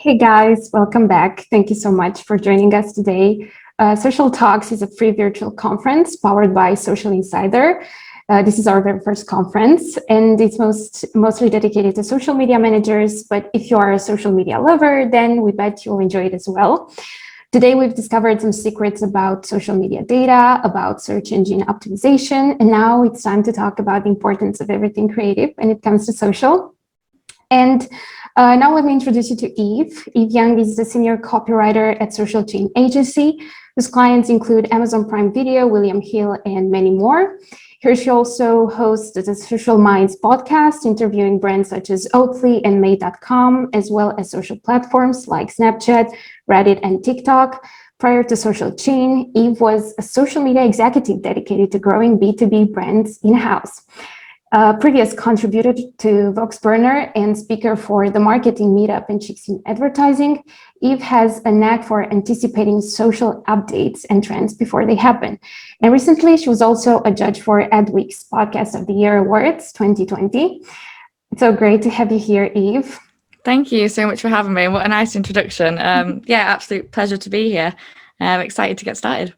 Hey guys, welcome back. Thank you so much for joining us today. Social Talks is a free virtual conference powered by Social Insider. This is our very first conference, and it's mostly dedicated to social media managers. But if you are a social media lover, then we bet you'll enjoy it as well. Today, we've discovered some secrets about social media data, about search engine optimization, and now it's time to talk about the importance of everything creative when it comes to social. And now let me introduce you to Eve. Eve Young is the senior copywriter at Social Chain Agency, whose clients include Amazon Prime Video, William Hill, and many more. Here she also hosts the Social Minds podcast, interviewing brands such as Oatly and Made.com, as well as social platforms like Snapchat, Reddit, and TikTok. Prior to Social Chain, Eve was a social media executive dedicated to growing B2B brands in-house. Previous contributor to Vox Burner and speaker for the marketing meetup and Chicks in Advertising, Eve has a knack for anticipating social updates and trends before they happen. And recently, she was also a judge for Adweek's Podcast of the Year Awards 2020. It's so great to have you here, Eve. Thank you so much for having me. What a nice introduction. Yeah, absolute pleasure to be here. I'm excited to get started.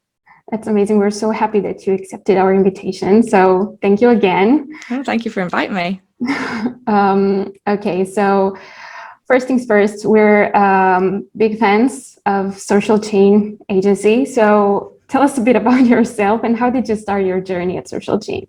That's amazing. We're so happy that you accepted our invitation. So thank you again. Oh, thank you for inviting me. Okay, so first things first, we're big fans of Social Chain Agency. So tell us a bit about yourself and how did you start your journey at Social Chain?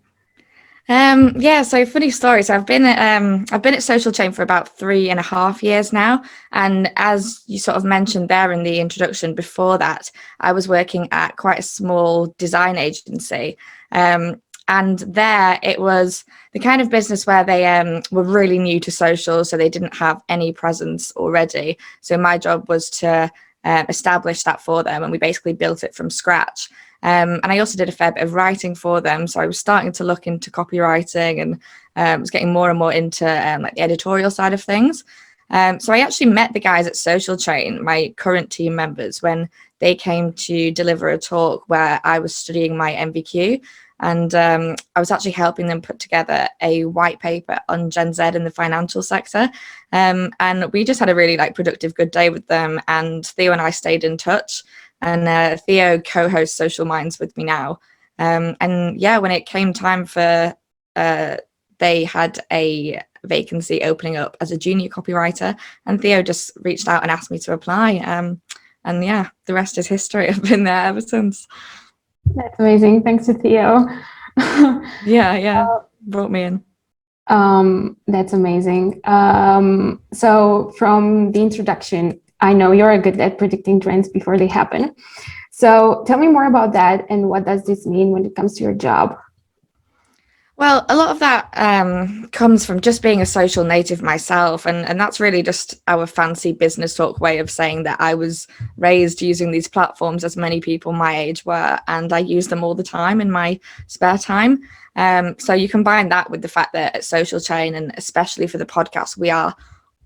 Yeah, so funny story. So I've been at Social Chain for about 3.5 years now. And as you sort of mentioned there in the introduction before that, I was working at quite a small design agency. And there it was the kind of business where they were really new to social, so they didn't have any presence already. So my job was to establish that for them, and we basically built it from scratch. And I also did a fair bit of writing for them. So I was starting to look into copywriting and was getting more and more into like the editorial side of things. So I actually met the guys at Social Chain, my current team members, when they came to deliver a talk where I was studying my MVQ. And I was actually helping them put together a white paper on Gen Z in the financial sector. And we just had a really productive, good day with them. And Theo and I stayed in touch. And Theo co-hosts Social Minds with me now. And yeah, when it came time for, they had a vacancy opening up as a junior copywriter, and Theo just reached out and asked me to apply. And yeah, the rest is history. I've been there ever since. That's amazing. Thanks to Theo. Yeah, brought me in. That's amazing. So from the introduction, I know you're good at predicting trends before they happen. So tell me more about that and what does this mean when it comes to your job? Well, a lot of that comes from just being a social native myself. And that's really just our fancy business talk way of saying that I was raised using these platforms as many people my age were, and I use them all the time in my spare time. So you combine that with the fact that at Social Chain, and especially for the podcast, we are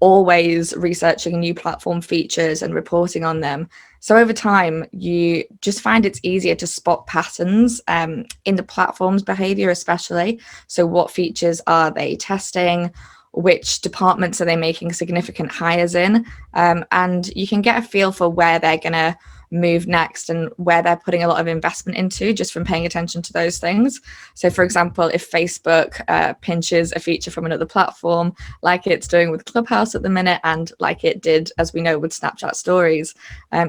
always researching new platform features and reporting on them. So over time, you just find it's easier to spot patterns in the platform's behavior, especially. So what features are they testing? Which departments are they making significant hires in? And you can get a feel for where they're going to move next and where they're putting a lot of investment into just from paying attention to those things. So for example, if Facebook pinches a feature from another platform, like it's doing with Clubhouse at the minute, and like it did, as we know, with Snapchat stories,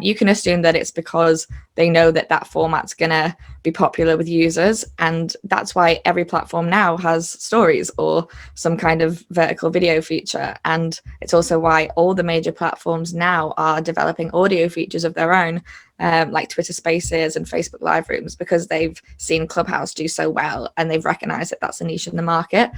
you can assume that it's because they know that that format's going to be popular with users. And that's why every platform now has stories or some kind of vertical video feature. And it's also why all the major platforms now are developing audio features of their own, like Twitter Spaces and Facebook Live Rooms, because they've seen Clubhouse do so well and they've recognized that that's a niche in the market.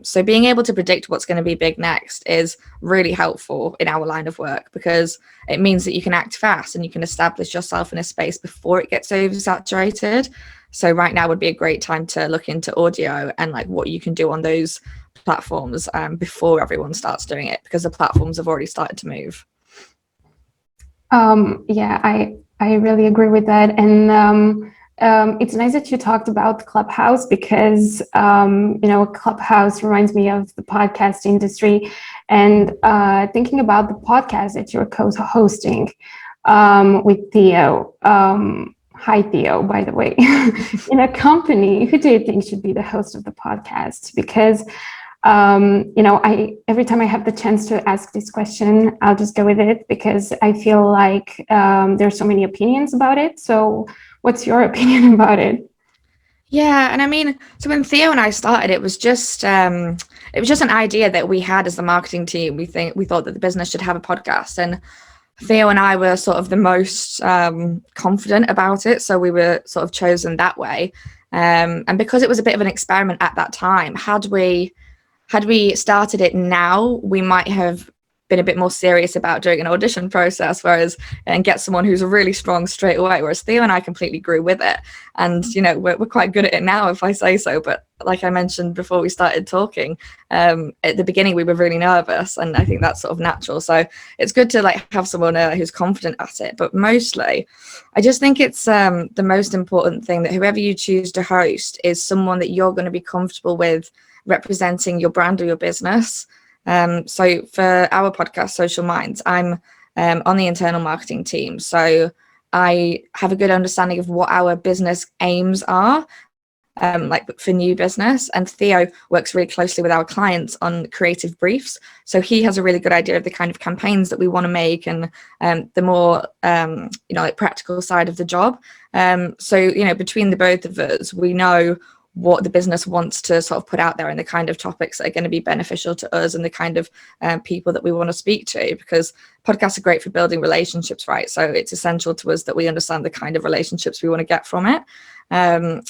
So being able to predict what's going to be big next is really helpful in our line of work, because it means that you can act fast and you can establish yourself in a space before it gets oversaturated. So right now would be a great time to look into audio and like what you can do on those platforms before everyone starts doing it, because the platforms have already started to move. Yeah, I really agree with that. And It's nice that you talked about Clubhouse because, Clubhouse reminds me of the podcast industry and thinking about the podcast that you're co-hosting with Theo. Hi, Theo, by the way. In a company, who do you think should be the host of the podcast? Because I every time I have the chance to ask this question, I'll just go with it because I feel like there's so many opinions about it. So what's your opinion about it? Yeah, and I mean, so when Theo and I started, it was just an idea that we had as the marketing team. We thought that the business should have a podcast, and Theo and I were sort of the most confident about it, so we were sort of chosen that way. And because it was a bit of an experiment at that time, had we started it now, we might have been a bit more serious about doing an audition process, and get someone who's really strong straight away. Whereas Theo and I completely grew with it, and we're quite good at it now, if I say so. But like I mentioned before we started talking, at the beginning we were really nervous, and I think that's sort of natural. So it's good to have someone who's confident at it. But mostly, I just think it's the most important thing that whoever you choose to host is someone that you're going to be comfortable with representing your brand or your business. So for our podcast, Social Minds, I'm on the internal marketing team. So I have a good understanding of what our business aims are, for new business. And Theo works really closely with our clients on creative briefs. So he has a really good idea of the kind of campaigns that we want to make and the more, practical side of the job. So between the both of us, we know what the business wants to sort of put out there and the kind of topics that are going to be beneficial to us and the kind of people that we want to speak to, because podcasts are great for building relationships, right? So it's essential to us that we understand the kind of relationships we want to get from it. And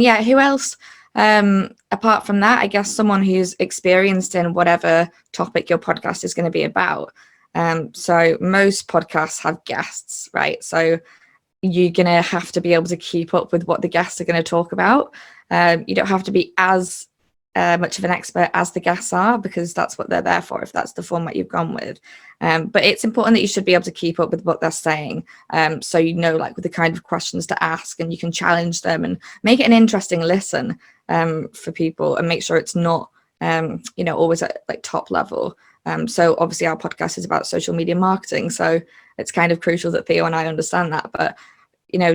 yeah, who else? Apart from that, I guess someone who's experienced in whatever topic your podcast is going to be about. So most podcasts have guests, right? So you're going to have to be able to keep up with what the guests are going to talk about. You don't have to be as much of an expert as the guests are, because that's what they're there for, if that's the format you've gone with. But it's important that you should be able to keep up with what they're saying. So with the kind of questions to ask, and you can challenge them and make it an interesting listen for people, and make sure it's not, always at top level. So obviously our podcast is about social media marketing. So it's kind of crucial that Theo and I understand that. But,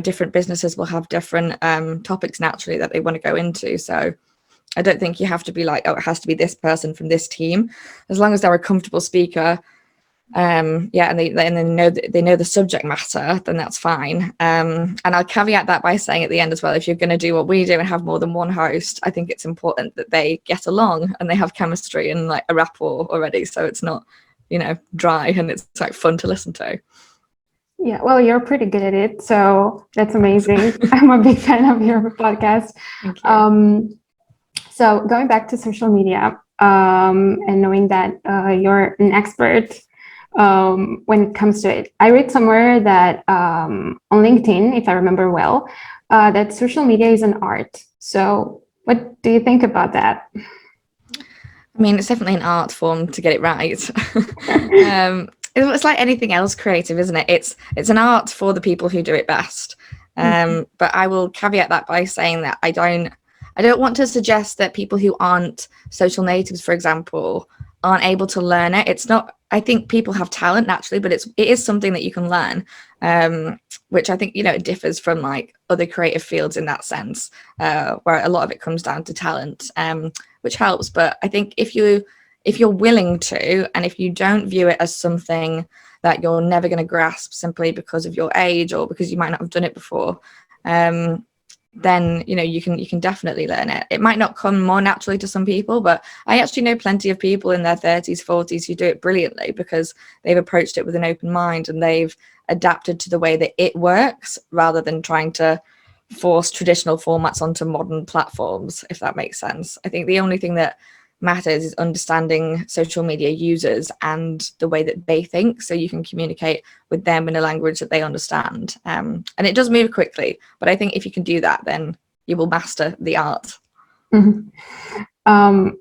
different businesses will have different topics naturally that they want to go into. So I don't think you have to be it has to be this person from this team. As long as they're a comfortable speaker, and they know the subject matter, then that's fine. And I'll caveat that by saying at the end as well, if you're going to do what we do and have more than one host, I think it's important that they get along and they have chemistry and a rapport already, so it's not dry and it's fun to listen to. Yeah, well, you're pretty good at it, so that's amazing. I'm a big fan of your podcast. Thank you. So going back to social media, and knowing that you're an expert when it comes to it, I read somewhere that on LinkedIn, if I remember well, that social media is an art. So what do you think about that? I mean, it's definitely an art form to get it right. It's like anything else creative, isn't it? It's an art for the people who do it best. But I will caveat that by saying that I don't want to suggest that people who aren't social natives, for example, aren't able to learn it. It's not. I think people have talent naturally, but it is something that you can learn, which I think it differs from other creative fields in that sense, where a lot of it comes down to talent, which helps. But I think if you're willing to, and if you don't view it as something that you're never going to grasp simply because of your age or because you might not have done it before, then you can definitely learn it. It might not come more naturally to some people, but I actually know plenty of people in their 30s, 40s who do it brilliantly because they've approached it with an open mind and they've adapted to the way that it works rather than trying to force traditional formats onto modern platforms, if that makes sense. I think the only thing that matters is understanding social media users and the way that they think, so you can communicate with them in a language that they understand. And it does move quickly, but I think if you can do that, then you will master the art.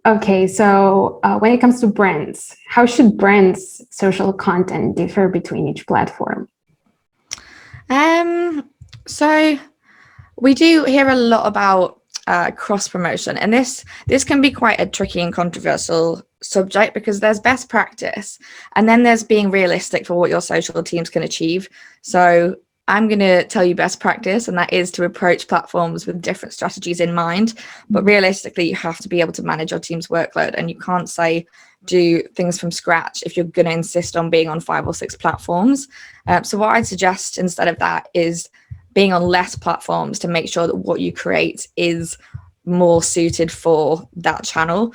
Okay, so when it comes to brands, how should brands' social content differ between each platform? So We do hear a lot about cross promotion, and this can be quite a tricky and controversial subject because there's best practice and then there's being realistic for what your social teams can achieve. So I'm going to tell you best practice, and that is to approach platforms with different strategies in mind. But realistically, you have to be able to manage your team's workload, and you can't say do things from scratch if you're going to insist on being on 5 or 6 platforms. So what I'd suggest instead of that is being on less platforms to make sure that what you create is more suited for that channel.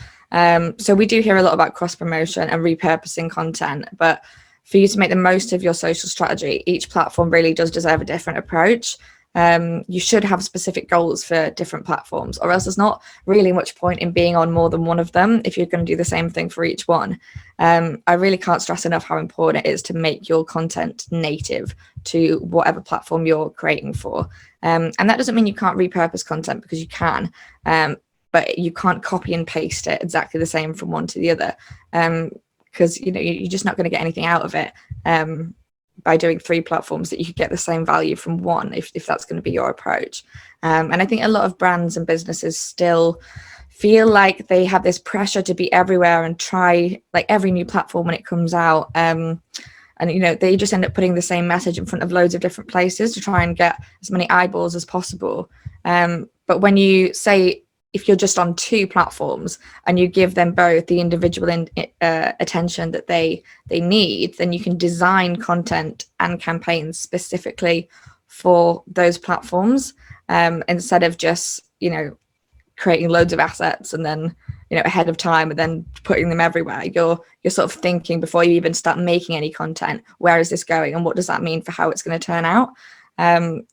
So we do hear a lot about cross promotion and repurposing content, but for you to make the most of your social strategy, each platform really does deserve a different approach. You should have specific goals for different platforms, or else there's not really much point in being on more than one of them if you're going to do the same thing for each one. I really can't stress enough how important it is to make your content native to whatever platform you're creating for. And that doesn't mean you can't repurpose content, because you can, but you can't copy and paste it exactly the same from one to the other, because you're just not going to get anything out of it by doing 3 platforms that you could get the same value from one, if that's going to be your approach. And I think a lot of brands and businesses still feel like they have this pressure to be everywhere and try like every new platform when it comes out. And they just end up putting the same message in front of loads of different places to try and get as many eyeballs as possible. But when you say, if you're just on 2 platforms and you give them both the individual attention that they need, then you can design content and campaigns specifically for those platforms, instead of just creating loads of assets and then ahead of time and then putting them everywhere. You're sort of thinking before you even start making any content, where is this going and what does that mean for how it's going to turn out?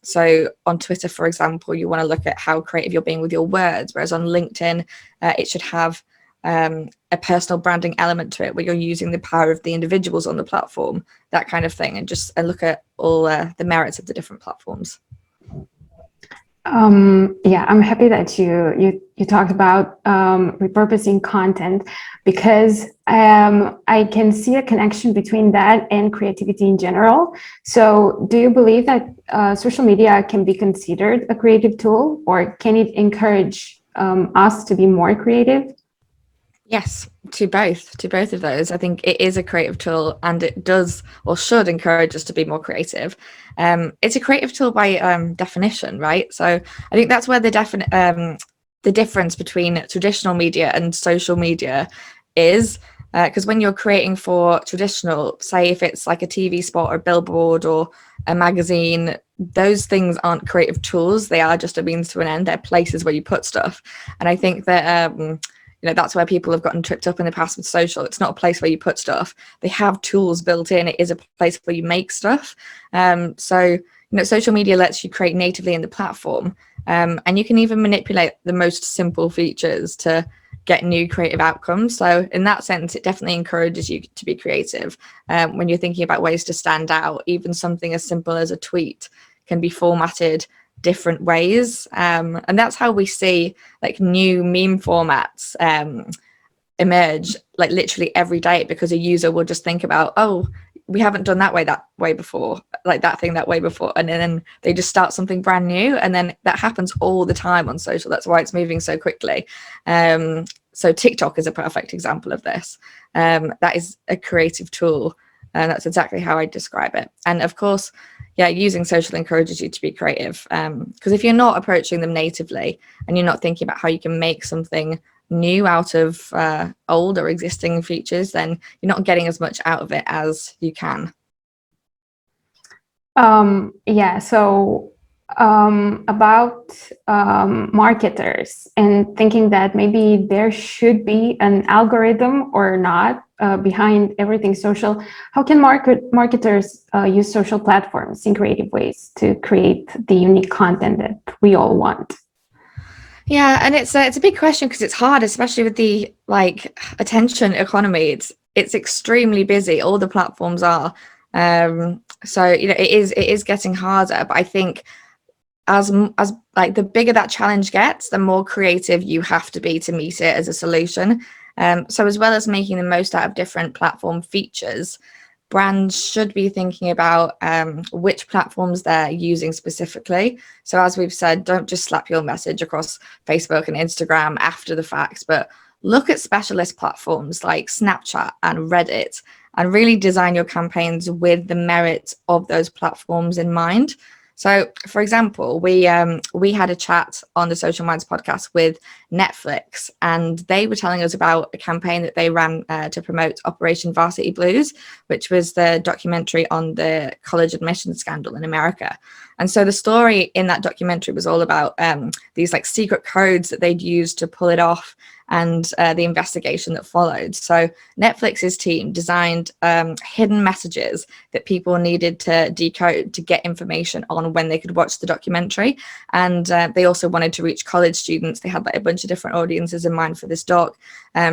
So on Twitter, for example, you want to look at how creative you're being with your words, whereas on LinkedIn, it should have a personal branding element to it, where you're using the power of the individuals on the platform, that kind of thing, and look at all the merits of the different platforms. Yeah, I'm happy that you talked about repurposing content, because I can see a connection between that and creativity in general. So do you believe that social media can be considered a creative tool, or can it encourage us to be more creative? Yes, to both of those. I think it is a creative tool, and it does or should encourage us to be more creative. It's a creative tool by definition, right? So I think that's where the difference between traditional media and social media is, because when you're creating for traditional, say if it's like a TV spot or a billboard or a magazine, those things aren't creative tools. They are just a means to an end. They're places where you put stuff. And I think that that's where people have gotten tripped up in the past with social. It's not a place where you put stuff. They have tools built in. It is a place where you make stuff. So social media lets you create natively in the platform, and you can even manipulate the most simple features to get new creative outcomes. So in that sense, it definitely encourages you to be creative. When you're thinking about ways to stand out, even something as simple as a tweet can be formatted different ways, and that's how we see like new meme formats emerge like literally every day, because a user will just think about, oh, we haven't done that way before, like that thing that way before, and then they just start something brand new, and then that happens all the time on social. That's why it's moving so quickly. So TikTok is a perfect example of this. That is a creative tool, and that's exactly how I describe it. And of course, using social encourages you to be creative, because if you're not approaching them natively and you're not thinking about how you can make something new out of old or existing features, then you're not getting as much out of it as you can. So about marketers, and thinking that maybe there should be an algorithm or not behind everything social. How can marketers use social platforms in creative ways to create the unique content that we all want? Yeah, and it's a big question, because it's hard, especially with the attention economy. It's extremely busy. All the platforms are. So it is getting harder. But I think as the bigger that challenge gets, the more creative you have to be to meet it as a solution. So as well as making the most out of different platform features, brands should be thinking about which platforms they're using specifically. So as we've said, don't just slap your message across Facebook and Instagram after the fact, but look at specialist platforms like Snapchat and Reddit and really design your campaigns with the merit of those platforms in mind. So, for example, we had a chat on the Social Minds podcast with Netflix, and they were telling us about a campaign that they ran to promote Operation Varsity Blues, which was the documentary on the college admissions scandal in America. And so the story in that documentary was all about these like secret codes that they'd used to pull it off, and the investigation that followed. So Netflix's team designed hidden messages that people needed to decode to get information on when they could watch the documentary. And they also wanted to reach college students. They had like a bunch of different audiences in mind for this doc.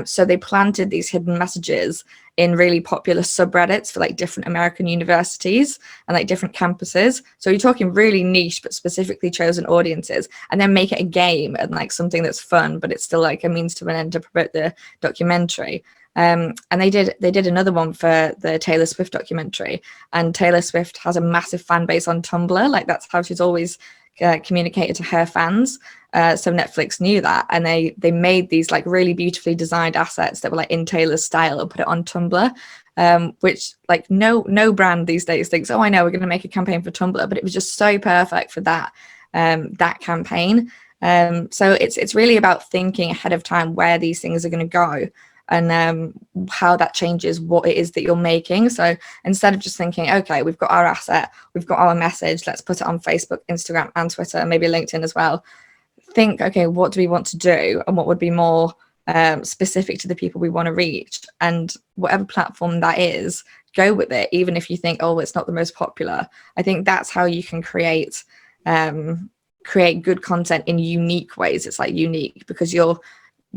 So they planted these hidden messages in really popular subreddits for like different American universities and like different campuses. So you're talking really niche, but specifically chosen audiences, and then make it a game and like something that's fun, but it's still like a means to an end to promote the documentary. And they did another one for the Taylor Swift documentary, and Taylor Swift has a massive fan base on Tumblr. Like that's how she's always communicated to her fans. So Netflix knew that, and they made these like really beautifully designed assets that were like in Taylor's style and put it on Tumblr, which like no brand these days thinks, oh, I know, we're going to make a campaign for Tumblr, but it was just so perfect for that campaign. So it's really about thinking ahead of time where these things are going to go, and how that changes what it is that you're making. So instead of just thinking, okay, we've got our asset, we've got our message, let's put it on Facebook, Instagram, and Twitter, maybe LinkedIn as well. Think, okay, what do we want to do, and what would be more specific to the people we want to reach, and whatever platform that is, go with it, even if you think, oh, it's not the most popular. I think that's how you can create good content in unique ways. It's like unique because you're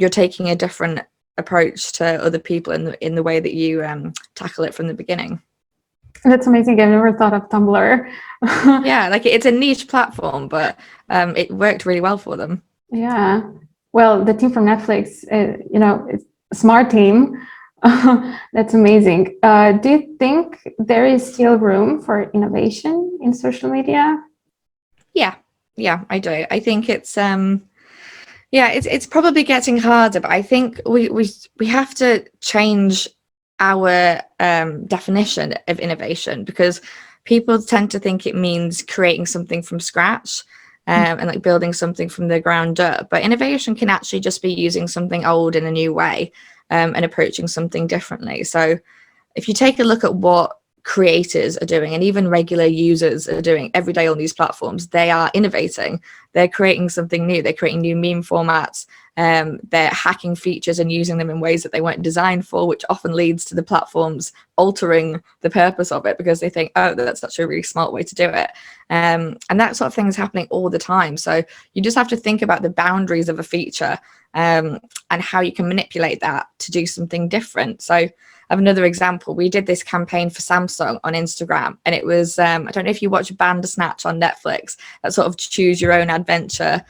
taking a different approach to other people in the way that you tackle it from the beginning. That's amazing. I've never thought of Tumblr. Yeah, like it's a niche platform, but it worked really well for them. Yeah. Well, the team from Netflix, it's a smart team. That's amazing. Do you think there is still room for innovation in social media? Yeah, I do. I think it's it's probably getting harder, but I think we have to change our definition of innovation, because people tend to think it means creating something from scratch and like building something from the ground up. But innovation can actually just be using something old in a new way and approaching something differently. So if you take a look at what creators are doing, and even regular users are doing every day on these platforms, they are innovating. They're creating something new. They're creating new meme formats. They're hacking features and using them in ways that they weren't designed for, which often leads to the platforms altering the purpose of it because they think, oh, that's such a really smart way to do it. And that sort of thing is happening all the time. So you just have to think about the boundaries of a feature and how you can manipulate that to do something different. So I have another example. We did this campaign for Samsung on Instagram, and it was, I don't know if you watch Bandersnatch on Netflix, that sort of choose your own adventure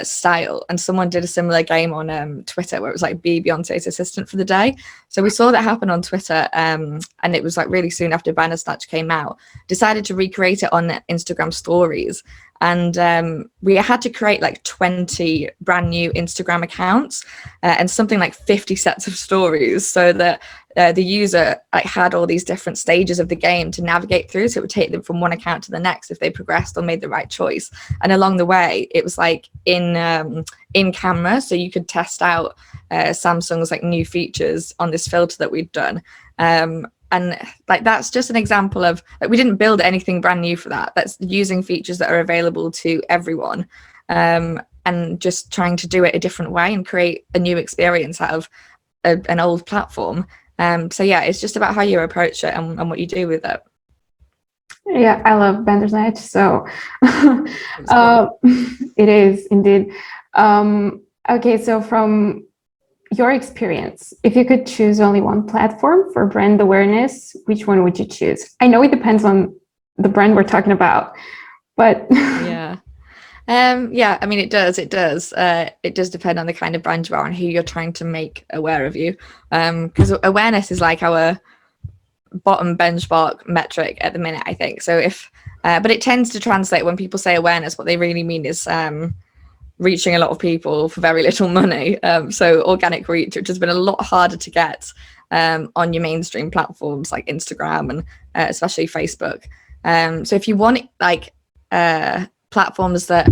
style. And someone did a similar game on Twitter where it was like be Beyonce's assistant for the day. So we saw that happen on Twitter, and it was like really soon after Bandersnatch came out, decided to recreate it on Instagram stories. And we had to create like 20 brand new Instagram accounts and something like 50 sets of stories, so that the user like had all these different stages of the game to navigate through. So it would take them from one account to the next if they progressed or made the right choice. And along the way, it was like in camera, so you could test out Samsung's like new features on this filter that we'd done. And like that's just an example of like we didn't build anything brand new for that. That's using features that are available to everyone, and just trying to do it a different way and create a new experience out of an old platform. So yeah, it's just about how you approach it and what you do with it. Yeah, I love Bandersnatch, so it is indeed. Okay, so from your experience, if you could choose only one platform for brand awareness, which one would you choose? I know it depends on the brand we're talking about, but yeah, I mean, it does depend on the kind of brand you are and who you're trying to make aware of you, because awareness is like our bottom benchmark metric at the minute, I think. So but it tends to translate when people say awareness, what they really mean is reaching a lot of people for very little money. So organic reach, which has been a lot harder to get on your mainstream platforms like Instagram and especially Facebook. So if you want like platforms that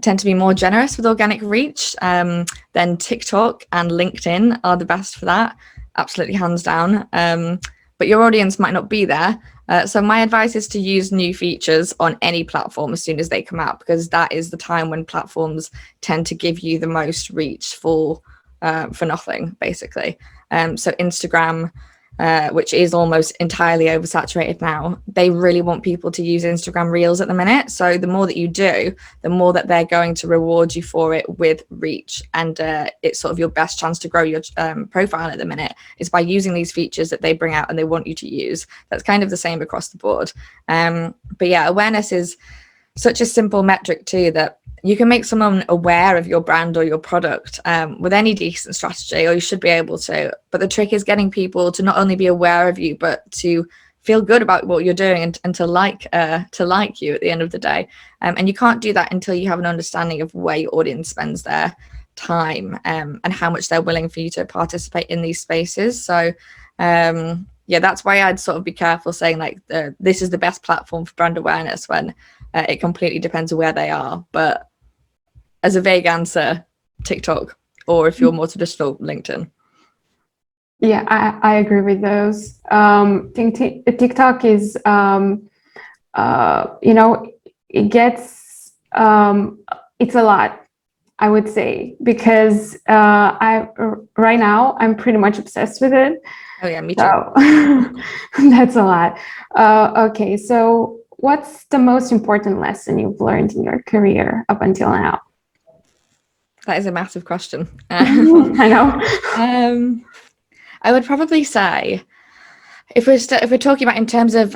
tend to be more generous with organic reach, then TikTok and LinkedIn are the best for that, absolutely hands down. But your audience might not be there. So my advice is to use new features on any platform as soon as they come out, because that is the time when platforms tend to give you the most reach for nothing, basically. So Instagram, which is almost entirely oversaturated now, they really want people to use Instagram Reels at the minute. So the more that you do, the more that they're going to reward you for it with reach. And it's sort of your best chance to grow your profile at the minute is by using these features that they bring out and they want you to use. That's kind of the same across the board. But yeah, awareness is such a simple metric too, that you can make someone aware of your brand or your product with any decent strategy, or you should be able to. But the trick is getting people to not only be aware of you, but to feel good about what you're doing and to like you at the end of the day. And you can't do that until you have an understanding of where your audience spends their time and how much they're willing for you to participate in these spaces. So yeah, that's why I'd sort of be careful saying like this is the best platform for brand awareness, when it completely depends on where they are. But as a vague answer, TikTok, or if you're more traditional, LinkedIn. Yeah, I agree with those. I think TikTok is, it gets, it's a lot, I would say, because right now I'm pretty much obsessed with it. Oh yeah, me too. So that's a lot. Okay, so what's the most important lesson you've learned in your career up until now? That is a massive question. I know. I would probably say, if we're talking about in terms of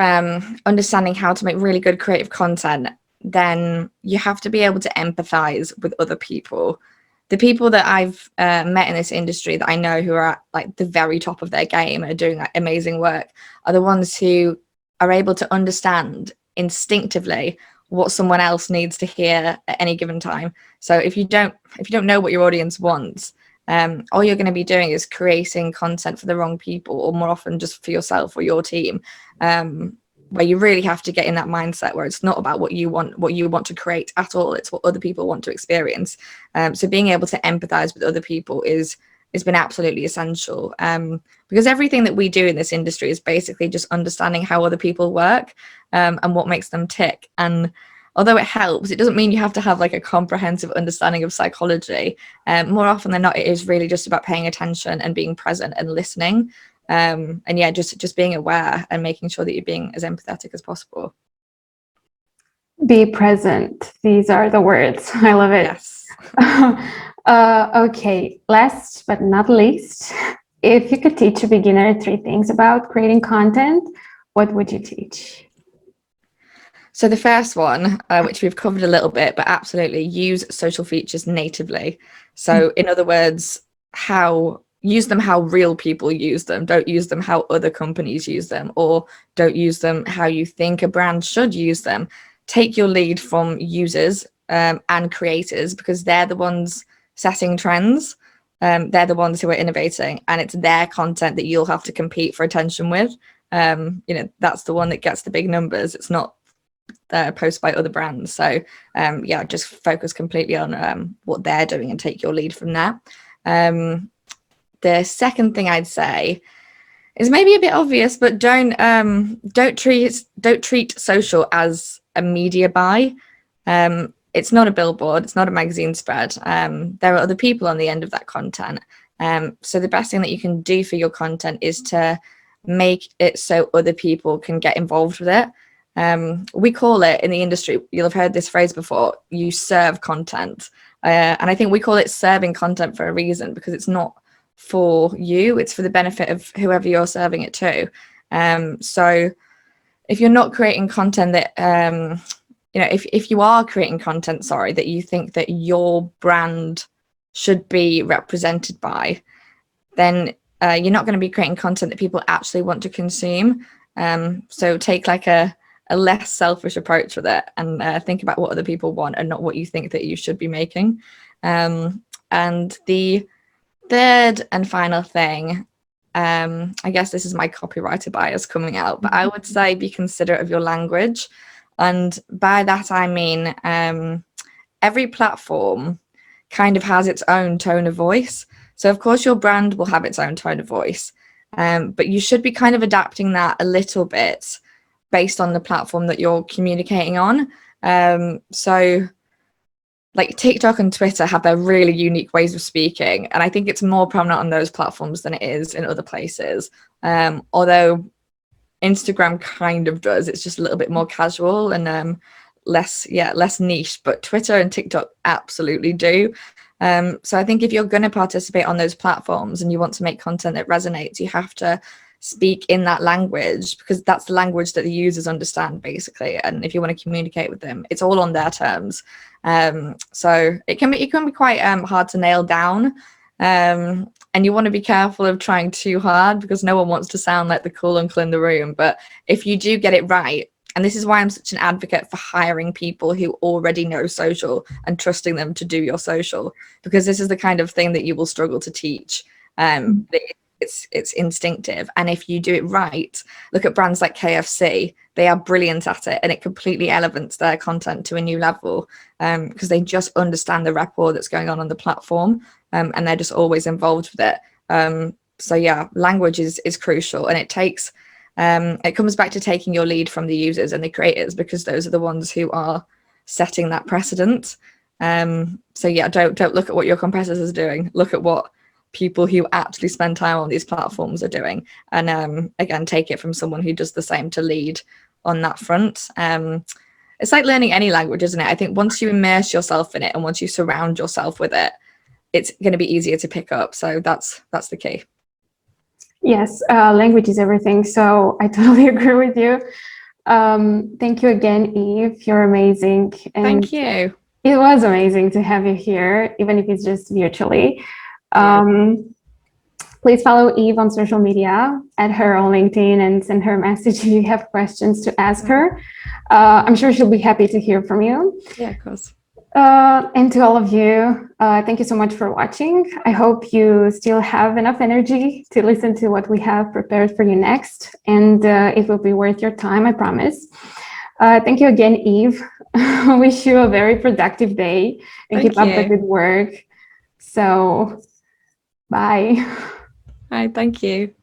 understanding how to make really good creative content, then you have to be able to empathize with other people. The people that I've met in this industry that I know who are at like the very top of their game and are doing like amazing work are the ones who are able to understand instinctively what someone else needs to hear at any given time. So if you don't know what your audience wants, all you're going to be doing is creating content for the wrong people, or more often just for yourself or your team, where you really have to get in that mindset where it's not about what you want to create at all. It's what other people want to experience. So being able to empathize with other people has been absolutely essential, because everything that we do in this industry is basically just understanding how other people work and what makes them tick. And although it helps, it doesn't mean you have to have like a comprehensive understanding of psychology. More often than not, it is really just about paying attention and being present and listening. And yeah, just being aware and making sure that you're being as empathetic as possible. Be present. These are the words. I love it. Yes. Okay, last but not least, if you could teach a beginner 3 things about creating content, what would you teach? So the first one, which we've covered a little bit, but absolutely use social features natively. So in other words, use them how real people use them. Don't use them how other companies use them, or don't use them how you think a brand should use them. Take your lead from users and creators, because they're the ones setting trends. They're the ones who are innovating, and it's their content that you'll have to compete for attention with. That's the one that gets the big numbers. It's not post by other brands. So yeah, just focus completely on what they're doing and take your lead from that. The second thing I'd say is maybe a bit obvious, but don't treat social as a media buy. It's not a billboard, it's not a magazine spread. There are other people on the end of that content. So the best thing that you can do for your content is to make it so other people can get involved with it. We call it in the industry, you'll have heard this phrase before, you serve content. And I think we call it serving content for a reason, because it's not for you, it's for the benefit of whoever you're serving it to. So if you're not creating content that, if you are creating content, that you think that your brand should be represented by, then you're not going to be creating content that people actually want to consume. So take like a less selfish approach with it, and think about what other people want and not what you think that you should be making. And the third and final thing, I guess this is my copywriter bias coming out, but I would say be considerate of your language. And by that, I mean, every platform kind of has its own tone of voice. So of course your brand will have its own tone of voice, but you should be kind of adapting that a little bit based on the platform that you're communicating on. So like TikTok and Twitter have their really unique ways of speaking, and I think it's more prominent on those platforms than it is in other places. Although Instagram kind of does, it's just a little bit more casual and less niche, but Twitter and TikTok absolutely do. So I think if you're going to participate on those platforms and you want to make content that resonates, you have to speak in that language, because that's the language that the users understand basically. And if you want to communicate with them, it's all on their terms. So it can be quite hard to nail down. And you want to be careful of trying too hard, because no one wants to sound like the cool uncle in the room. But if you do get it right, and this is why I'm such an advocate for hiring people who already know social and trusting them to do your social, because this is the kind of thing that you will struggle to teach. It's instinctive. And if you do it right, look at brands like KFC, they are brilliant at it, and it completely elevates their content to a new level, because they just understand the rapport that's going on the platform, and they're just always involved with it. So yeah, language is crucial, and it comes back to taking your lead from the users and the creators, because those are the ones who are setting that precedent. So yeah, don't look at what your competitors are doing. Look at what people who actually spend time on these platforms are doing, and again, take it from someone who does the same to lead on that front. It's like learning any language, isn't it? I think once you immerse yourself in it and once you surround yourself with it, it's going to be easier to pick up. So that's the key. Yes, language is everything. So I totally agree with you. Thank you again, Eve. You're amazing. And thank you. It was amazing to have you here, even if it's just virtually. Please follow Eve on social media, add her on LinkedIn, and send her a message if you have questions to ask her. I'm sure she'll be happy to hear from you. Yeah, of course. And to all of you, thank you so much for watching. I hope you still have enough energy to listen to what we have prepared for you next, and it will be worth your time, I promise. Thank you again, Eve. I wish you a very productive day and keep up the good work. So, bye. Hi, thank you.